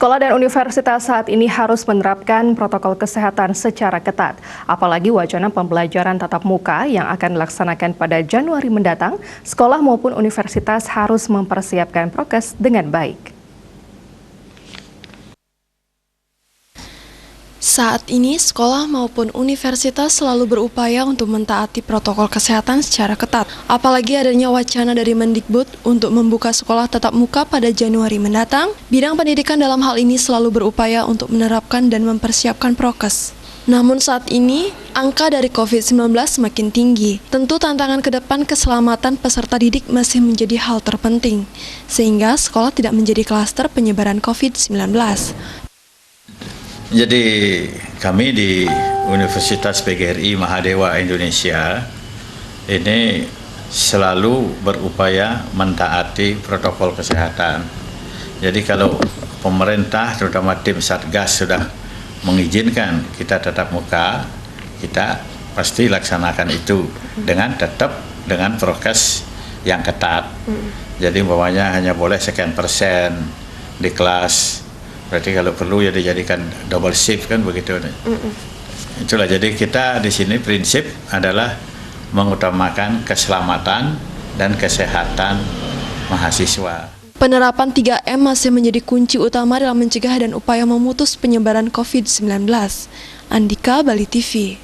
Sekolah dan universitas saat ini harus menerapkan protokol kesehatan secara ketat. Apalagi wacana pembelajaran tatap muka yang akan dilaksanakan pada Januari mendatang, sekolah maupun universitas harus mempersiapkan prokes dengan baik. Saat ini, sekolah maupun universitas selalu berupaya untuk mentaati protokol kesehatan secara ketat. Apalagi adanya wacana dari Mendikbud untuk membuka sekolah tatap muka pada Januari mendatang, bidang pendidikan dalam hal ini selalu berupaya untuk menerapkan dan mempersiapkan prokes. Namun saat ini, angka dari COVID-19 semakin tinggi. Tentu tantangan ke depan keselamatan peserta didik masih menjadi hal terpenting, sehingga sekolah tidak menjadi klaster penyebaran COVID-19. Jadi kami di Universitas PGRI Mahadewa Indonesia ini selalu berupaya mentaati protokol kesehatan. Jadi kalau pemerintah terutama tim Satgas sudah mengizinkan kita tatap muka, kita pasti laksanakan itu dengan tetap dengan prokes yang ketat. Jadi umpamanya hanya boleh sekian persen di kelas. Berarti kalau perlu ya dijadikan double shift kan begitu. Itulah jadi kita di sini prinsip adalah mengutamakan keselamatan dan kesehatan mahasiswa. Penerapan 3M masih menjadi kunci utama dalam mencegah dan upaya memutus penyebaran COVID-19. Andika, Bali TV.